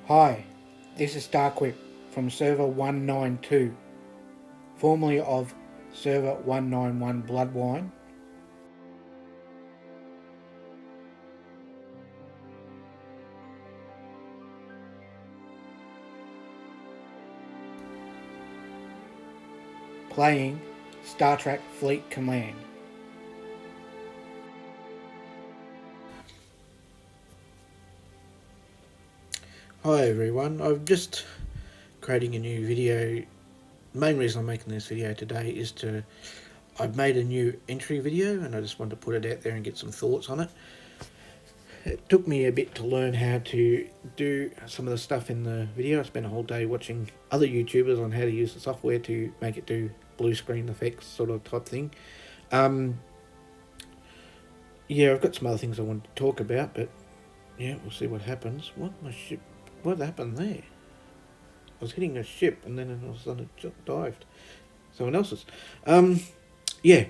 Hi, this is StarQuip from server 192, formerly of server 191 Bloodwine. Playing Star Trek Fleet Command. Hi everyone, I'm just creating a new video. The main reason I'm making this video today is I've made a new entry video and I just wanted to put it out there and get some thoughts on it. It took me a bit to learn how to do some of the stuff in the video. I spent a whole day watching other YouTubers on how to use the software to make it do blue screen effects sort of type thing. Yeah, I've got some other things I want to talk about, but yeah, we'll see what happens. What happened there? I was hitting a ship and then all of a sudden it dived. Someone else's. Yeah.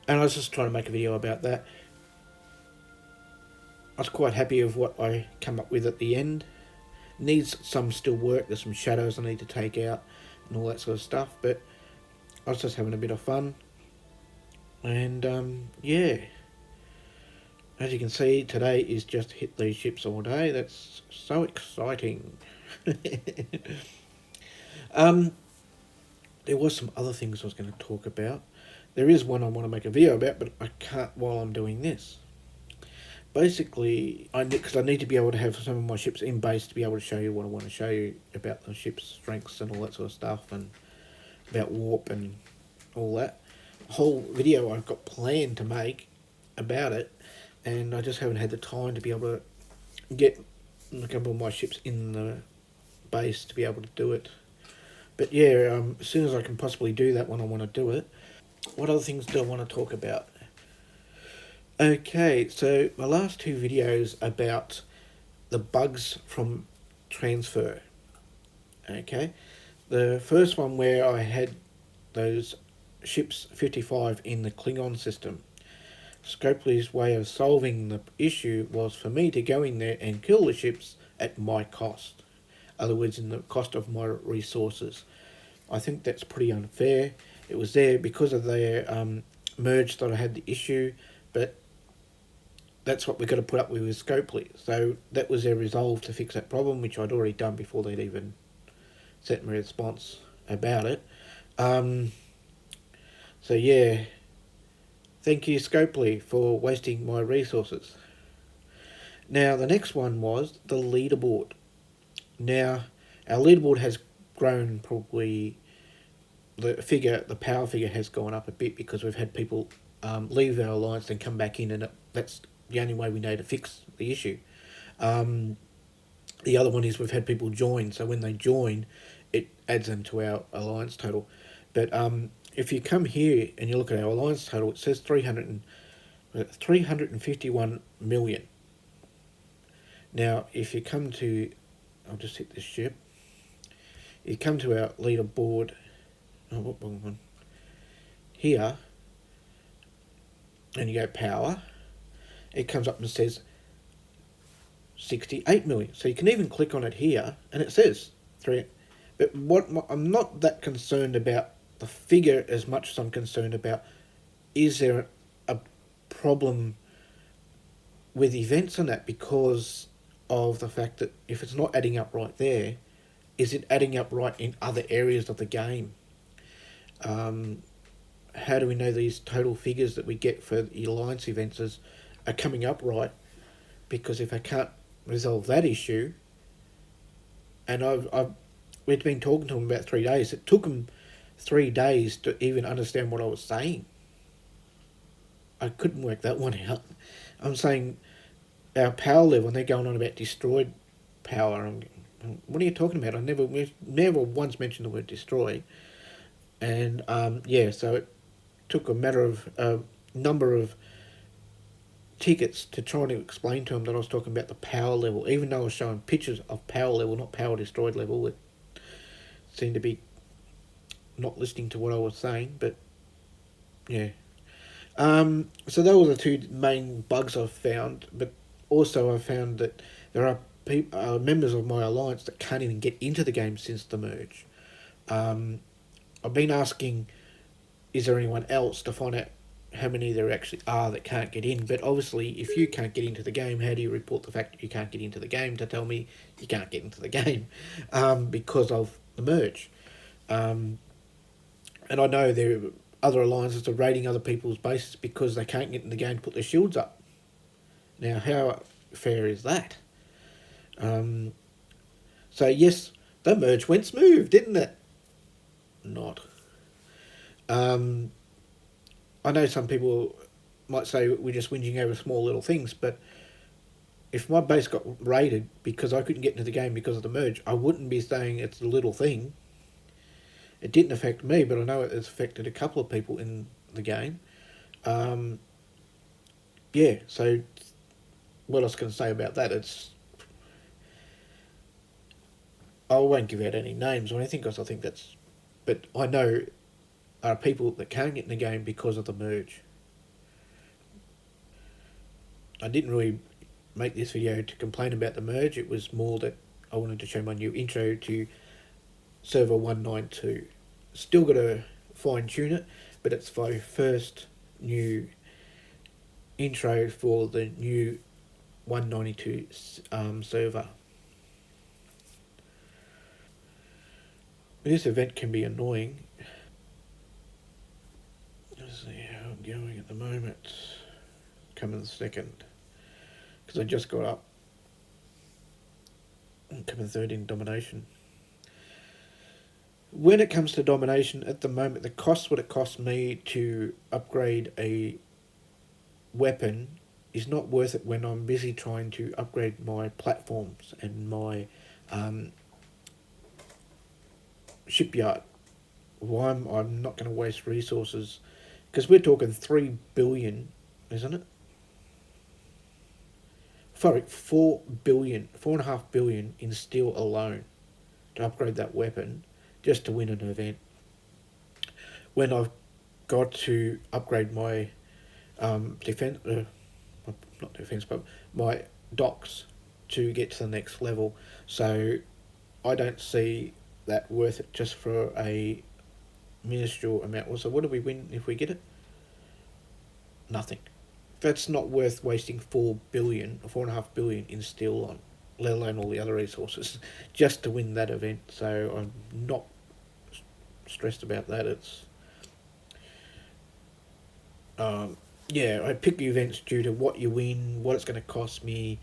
And I was just trying to make a video about that. I was quite happy with what I come up with at the end. Needs some still work. There's some shadows I need to take out and all that sort of stuff. But I was just having a bit of fun. And yeah. As you can see, today is just hit these ships all day. That's so exciting. There was some other things I was going to talk about. There is one I want to make a video about, but I can't while I'm doing this. Basically, because I need to be able to have some of my ships in base to be able to show you what I want to show you about the ship's strengths and all that sort of stuff, and about warp and all that. A whole video I've got planned to make about it, and I just haven't had the time to be able to get a couple of my ships in the base to be able to do it. But yeah, as soon as I can possibly do that one, I want to do it. What other things do I want to talk about? Okay, so my last two videos about the bugs from transfer. Okay, the first one where I had those ships 55 in the Klingon system. Scopely's way of solving the issue was for me to go in there and kill the ships at my cost. In other words, in the cost of my resources. I think that's pretty unfair. It was there because of their merge that I had the issue, but that's what we've got to put up with Scopely. So that was their resolve to fix that problem, which I'd already done before they'd even sent me a response about it. So yeah, thank you Scopely for wasting my resources. Now the next one was the leaderboard. Now our leaderboard has grown probably, the power figure has gone up a bit because we've had people leave our alliance and come back in, and that's the only way we know to fix the issue. The other one is we've had people join, so when they join, it adds them to our alliance total. But if you come here and you look at our alliance total, it says 351 million. Now, if you come to, I'll just hit this ship. You come to our leaderboard, wrong one, here, and you go power, it comes up and says 68 million. So you can even click on it here, and it says 3. But I'm not that concerned about the figure as much as I'm concerned about, is there a problem with events on that, because of the fact that if it's not adding up right there, is it adding up right in other areas of the game? How do we know these total figures that we get for the alliance events are coming up right? Because if I can't resolve that issue, and we'd been talking to them about 3 days, it took them 3 days to even understand what I was saying. I couldn't work that one out. I'm saying our power level, and they're going on about destroyed power. What are you talking about? I never once mentioned the word destroy. And yeah, so it took a matter of a number of tickets to try to explain to them that I was talking about the power level, even though I was showing pictures of power level, not power destroyed level. It seemed to be not listening to what I was saying, but yeah. So those were the two main bugs I've found, but also I found that there are members of my alliance that can't even get into the game since the merge. I've been asking, is there anyone else, to find out how many there actually are that can't get in. But obviously, if you can't get into the game, how do you report the fact that you can't get into the game to tell me you can't get into the game because of the merge? And I know there are other alliances are raiding other people's bases because they can't get in the game to put their shields up. Now, how fair is that? So yes, the merge went smooth, didn't it? Not. I know some people might say we're just whinging over small little things, but if my base got raided because I couldn't get into the game because of the merge, I wouldn't be saying it's a little thing. It didn't affect me, but I know it's affected a couple of people in the game. Yeah, so what I was going to say about that, I won't give out any names or anything because I think that's... But I know are people that can't get in the game because of the merge. I didn't really make this video to complain about the merge. It was more that I wanted to show my new intro to server 192. Still got to fine tune it, but it's my first new intro for the new 192 server. This event can be annoying. Let's see how I'm going at the moment. Come in a second. Because I just got up. I'm coming third in domination. When it comes to domination, at the moment, the cost what it costs me to upgrade a weapon is not worth it when I'm busy trying to upgrade my platforms and my shipyard. Why I'm not going to waste resources, because we're talking 3 billion, isn't it? Sorry, 4 billion, 4.5 billion in steel alone to upgrade that weapon just to win an event. When I've got to upgrade my defense, not defense, but my docks to get to the next level. So I don't see that worth it just for a minuscule amount. So what do we win if we get it? Nothing. That's not worth wasting 4 billion or 4.5 billion in steel on, let alone all the other resources, just to win that event. So I'm not stressed about that. It's yeah, I pick the events due to what you win, what it's going to cost me,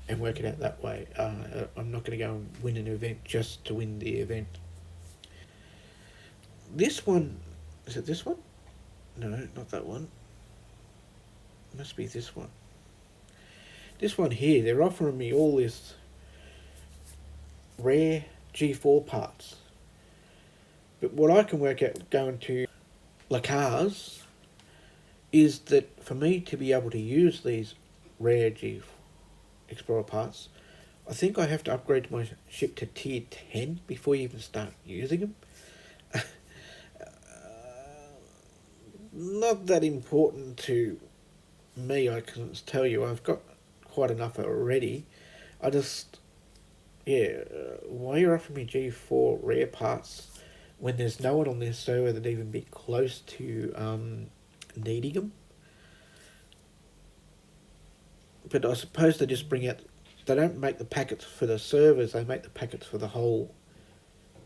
and work it out that way. I'm not going to go and win an event just to win the event. This one, is it this one? No, not that one. It must be this one. This one here, they're offering me all this rare G4 parts. But what I can work out going to Lacars is that for me to be able to use these rare G Explorer parts, I think I have to upgrade my ship to tier 10 before you even start using them. Not that important to me, I can tell you. I've got quite enough already. I just, yeah, why you're offering me G4 rare parts when there's no one on this server that even be close to needing them? But I suppose they just bring out, they don't make the packets for the servers, they make the packets for the whole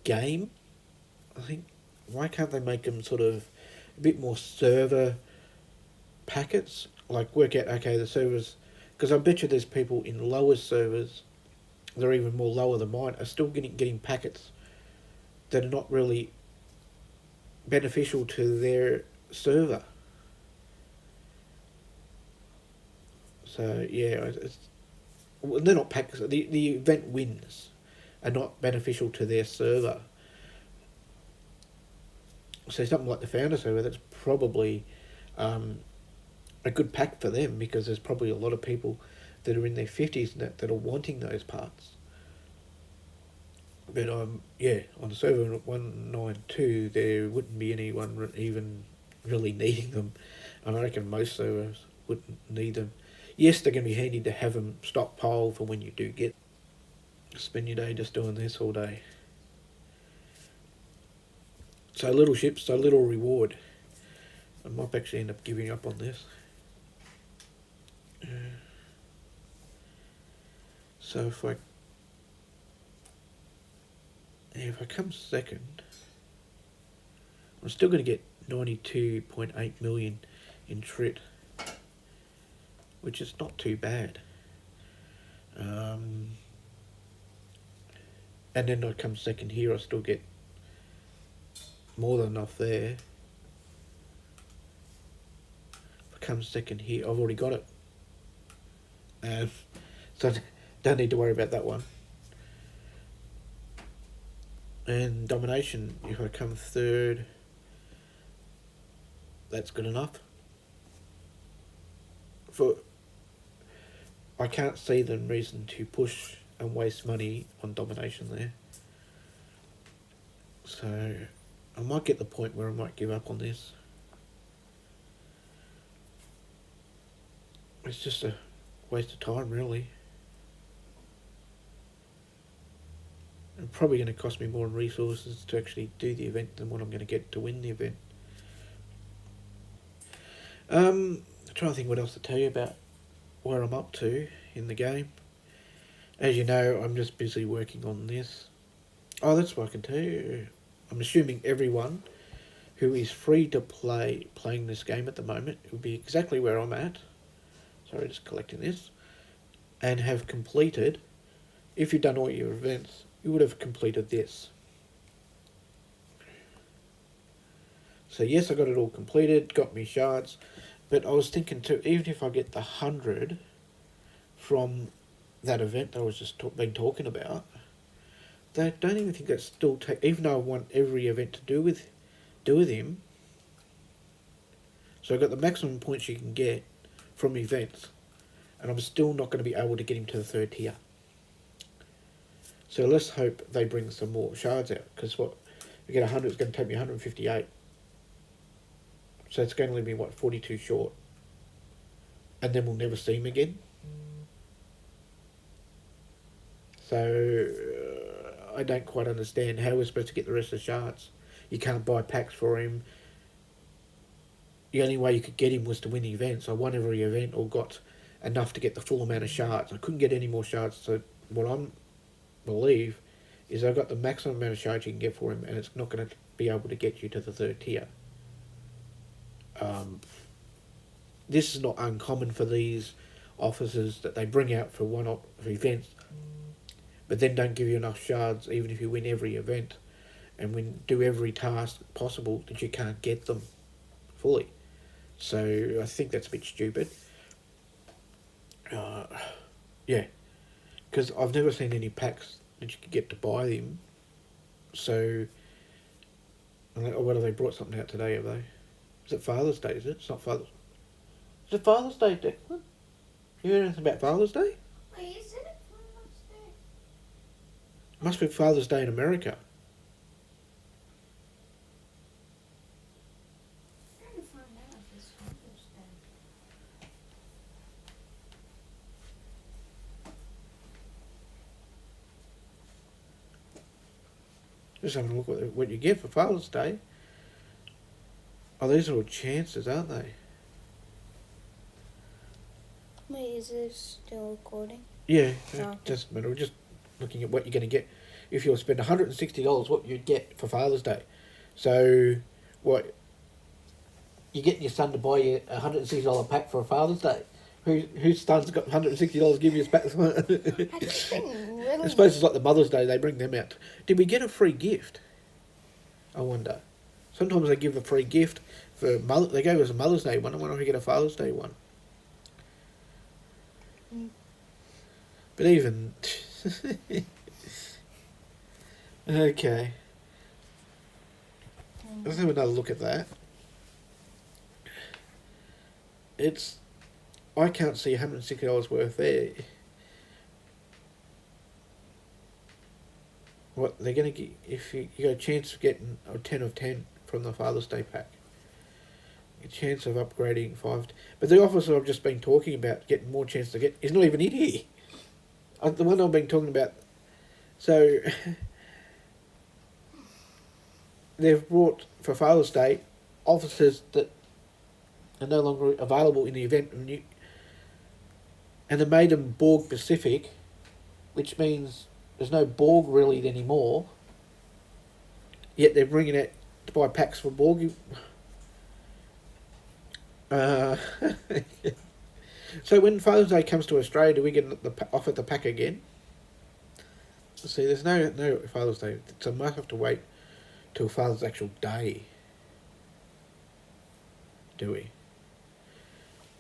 game. I think, why can't they make them sort of a bit more server packets? Like work out, okay, the servers, because I bet you there's people in lower servers, they're even more lower than mine, are still getting packets that are not really beneficial to their server. So yeah, they're not packets. The event wins are not beneficial to their server. So something like the founder server, that's probably a good pack for them, because there's probably a lot of people that are in their 50s that are wanting those parts. But yeah, on the server 192 there wouldn't be anyone even really needing them, and I reckon most servers wouldn't need them. Yes, they're going to be handy to have them stockpiled for when you do get. Spend your day just doing this all day. So little ships, so little reward. I might actually end up giving up on this. So if I come second, I'm still going to get 92.8 million in trit, which is not too bad. And then I come second here, I still get more than enough there. If I come second here, I've already got it. So don't need to worry about that one. And domination, if I come third, that's good enough. I can't see the reason to push and waste money on domination there. So I might get the point where I might give up on this. It's just a waste of time, really. It's probably going to cost me more in resources to actually do the event than what I'm going to get to win the event. I'm trying to think what else to tell you about where I'm up to in the game. As you know, I'm just busy working on this. Oh, that's what I can tell you. I'm assuming everyone who is free to playing this game at the moment will be exactly where I'm at. Sorry, just collecting this. And have completed, if you've done all your events, you would have completed this. So yes, I got it all completed, got me shards, but I was thinking too, even if I get the 100 from that event that I was just been talking about, I don't even think that's still even though I want every event to do with him. So I got the maximum points you can get from events, and I'm still not going to be able to get him to the 3rd tier. So let's hope they bring some more shards out, because what we get 100, it's going to take me 158. So it's going to leave me 42 short, and then we'll never see him again. So I don't quite understand how we're supposed to get the rest of the shards. You can't buy packs for him. The only way you could get him was to win the event. So I won every event or got enough to get the full amount of shards. I couldn't get any more shards. So what I believe is I got the maximum amount of shards you can get for him, and it's not going to be able to get you to the 3rd tier. This is not uncommon for these officers that they bring out for one-off events, but then don't give you enough shards even if you win every event, and do every task possible that you can't get them fully. So I think that's a bit stupid. Yeah, because I've never seen any packs that you could get to buy them. So, what have they brought something out today? Have they? Is it Father's Day? Is it? It's not Father's. Is it Father's Day, Declan? You heard anything about Father's Day? Wait, is it Father's Day? It must be Father's Day in America. I'm trying to find out if it's Father's Day. Just having a look at what you get for Father's Day. Oh, these are all chances, aren't they? Wait, is this still recording? Yeah, Oh, okay. just a minute. We're just looking at what you're going to get. If you'll spend $160, what you'd get for Father's Day. So, what? You're getting your son to buy you a $160 pack for a Father's Day. Whose son's got $160 give you his pack? I just think really... I suppose it's like the Mother's Day, they bring them out. Did we get a free gift? I wonder. Sometimes they give a free gift for mother. They gave us a Mother's Day one. I wonder if we get a Father's Day one. But even... okay. Let's have another look at that. I can't see $160 worth there. What they're going to get, if you got a chance of getting a 10 of 10 from the Father's Day pack. A chance of upgrading 5. But the officer I've just been talking about, getting more chance to get, is not even in here. The one I've been talking about So they've brought for Father's Day officers that are no longer available in the event, and they made them Borg Pacific, which means there's no Borg really anymore. Yet they're bringing it to buy packs for Borg. So when Father's Day comes to Australia, do we get offered the pack again? See, there's no Father's Day, so I might have to wait till Father's actual day. Do we?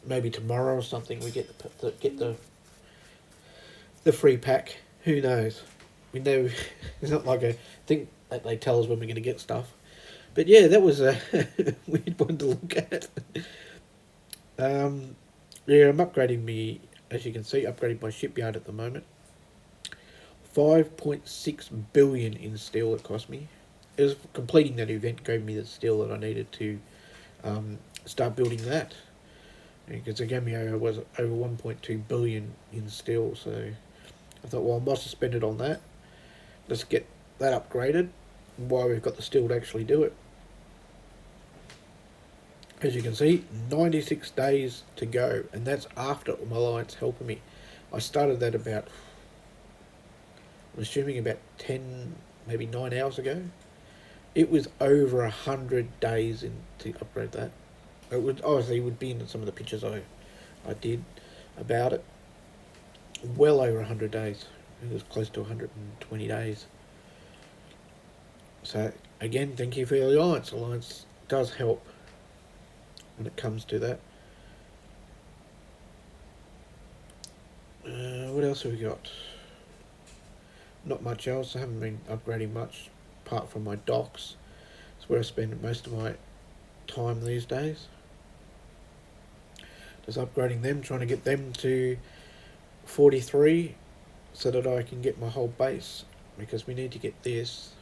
Maybe tomorrow or something we get the free pack. Who knows? We know it's not like a thing that they tell us when we're going to get stuff. But yeah, that was a weird one to look at. Yeah, I'm upgrading me, as you can see, upgrading my shipyard at the moment. 5.6 billion in steel it cost me. It was completing that event gave me the steel that I needed to start building that. Because it gave me over 1.2 billion in steel, so I thought, well, I must have spent it on that. Let's get that upgraded while we've got the steel to actually do it. As you can see, 96 days to go, and that's after my alliance helping me. I started that about, I'm assuming about 10, maybe 9 hours ago. It was over 100 days to upgrade that. It would obviously would be in some of the pictures I did about it. Well over 100 days. It was close to 120 days. So again, thank you for the alliance. Alliance does help when it comes to that. What else have we got? Not much else. I haven't been upgrading much apart from my docks. It's where I spend most of my time these days. Just upgrading them, trying to get them to 43 so that I can get my whole base, because we need to get this.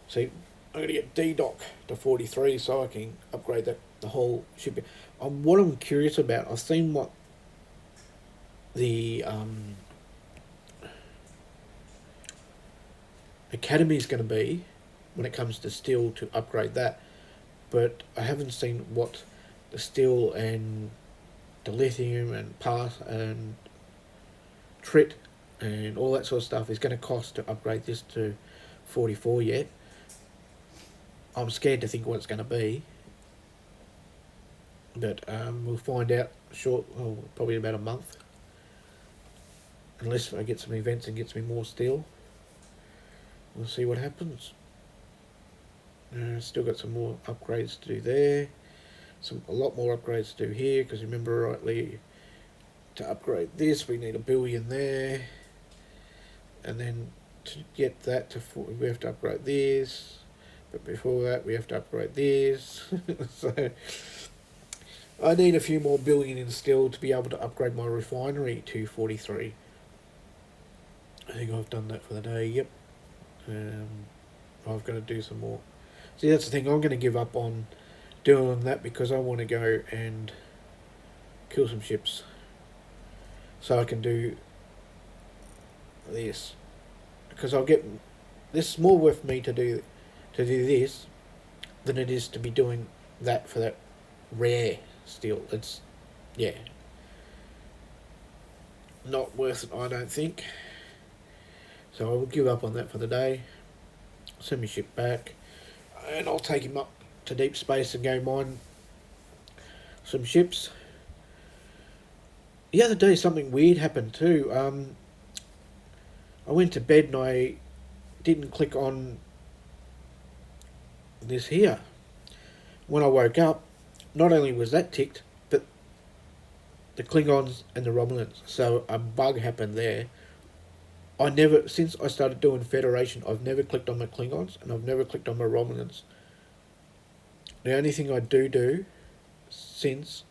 See, I'm going to get D-Dock to 43 so I can upgrade the whole ship. What I'm curious about, I've seen what the Academy is going to be when it comes to steel to upgrade that, but I haven't seen what the steel and the lithium and pass and trit and all that sort of stuff is going to cost to upgrade this to 44 yet. I'm scared to think what it's going to be, but we'll find out probably about a month, unless I get some events and gets me more steel. We'll see what happens. Still got some more upgrades to do there. A lot more upgrades to do here, because remember rightly, to upgrade this we need 1 billion there, and then to get that to we have to upgrade this, but before that we have to upgrade this. So I need a few more billion in steel to be able to upgrade my refinery to 43. I think I've done that for the day. Yep. I've got to do some more. See, that's the thing, I'm going to give up on doing that because I want to go and kill some ships so I can do this, because I'll get this is more worth me to do this than it is to be doing that for that rare steel. It's not worth it, I don't think. So I will give up on that for the day. Send my ship back, and I'll take him up to deep space and go mine some ships. The other day something weird happened too. I went to bed and I didn't click on this here. When I woke up, not only was that ticked, but the Klingons and the Romulans. So a bug happened there. Since I started doing Federation, I've never clicked on my Klingons and I've never clicked on my Romulans. The only thing I do since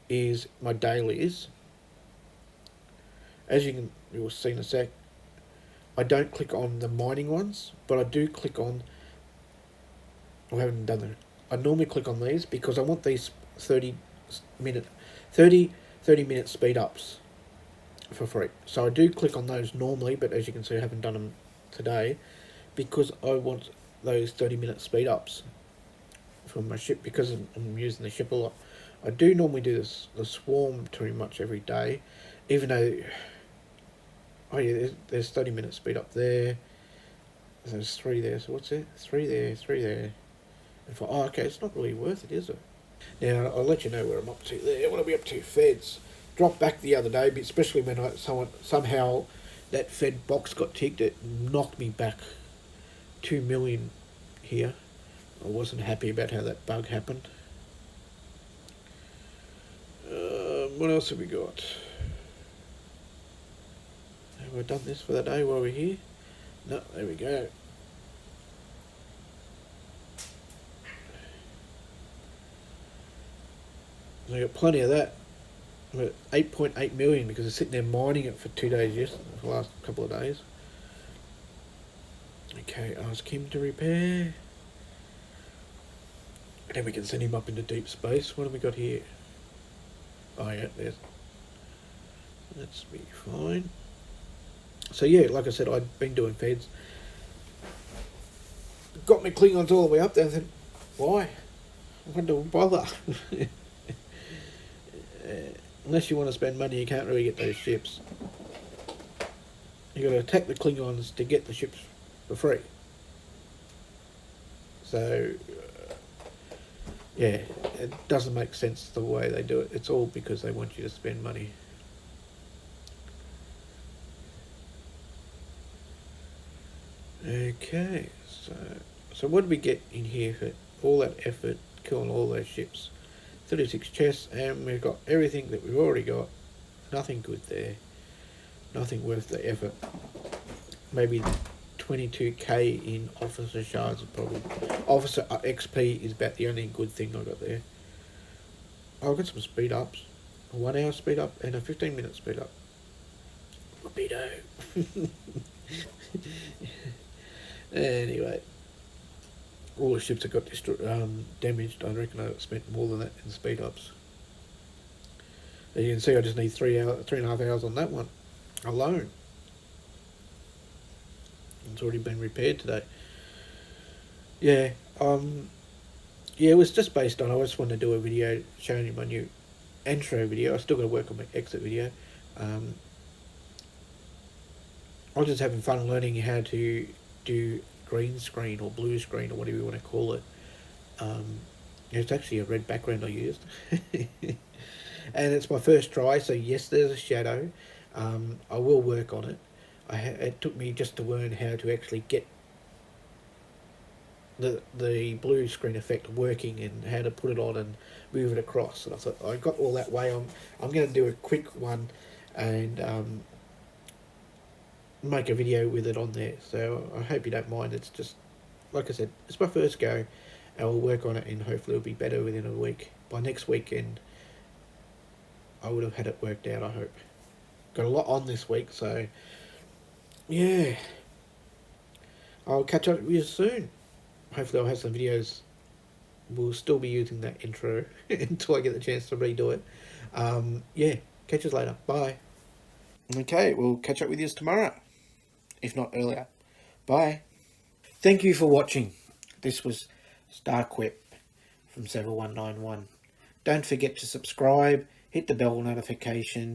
is my dailies. As you will see in a sec, I don't click on the mining ones, but I do click on, I haven't done that. I normally click on these because I want these 30 minute speed ups. for free. So I do click on those normally, but as you can see, I haven't done them today because I want those 30-minute speed ups from my ship because I'm using the ship a lot. I do normally do the swarm pretty much every day, even though, oh yeah, there's 30-minute speed up there. There's 3 there, so what's it? 3 there, 3 there. And oh, okay, it's not really worth it, is it? Now, I'll let you know where I'm up to there. What are we up to? Feds. Dropped back the other day, especially when somehow that Fed box got ticked. It knocked me back 2 million here. I wasn't happy about how that bug happened. What else have we got? Have I done this for the day while we're here? No, there we go. I got plenty of that. I'm at 8.8 million because I'm sitting there mining it for 2 days yesterday, for the last couple of days. Okay, ask him to repair. And then we can send him up into deep space. What have we got here? Oh yeah, there's. That's be fine. So yeah, like I said, I'd been doing feds. Got my Klingons all the way up there and said, why? I want to bother. Unless you want to spend money, you can't really get those ships. You got to attack the Klingons to get the ships for free. So, yeah, it doesn't make sense the way they do it. It's all because they want you to spend money. Okay, so what did we get in here for all that effort, killing all those ships? 36 chests, and we've got everything that we've already got. Nothing good there. Nothing worth the effort. Maybe 22k in officer shards, probably. Officer XP is about the only good thing I got there. Oh, I got some speed ups. A 1 hour speed up and a 15-minute speed up. Rapido. Anyway. All the ships that got damaged, I reckon I spent more than that in speed ups. As you can see, I just need 3.5 hours on that one alone. It's already been repaired today. Yeah, yeah, it was just based on, I just wanted to do a video showing you my new intro video. I still got to work on my exit video. I was just having fun learning how to do green screen or blue screen or whatever you want to call it. It's actually a red background I used. And it's my first try, so yes, there's a shadow. I will work on it. It took me just to learn how to actually get the blue screen effect working and how to put it on and move it across. And I thought I got all that way. I'm going to do a quick one and make a video with it on there. So I hope you don't mind. It's just, like I said, it's my first go. I'll work on it and hopefully it'll be better within a week. By next weekend, I would have had it worked out, I hope. Got a lot on this week, so yeah. I'll catch up with you soon. Hopefully I'll have some videos. We'll still be using that intro until I get the chance to redo it. Yeah, catch us later. Bye. Okay, we'll catch up with you tomorrow, if not earlier. Bye. Thank you for watching. This was StarQuip from Server 191. Don't forget to subscribe, hit the bell notification,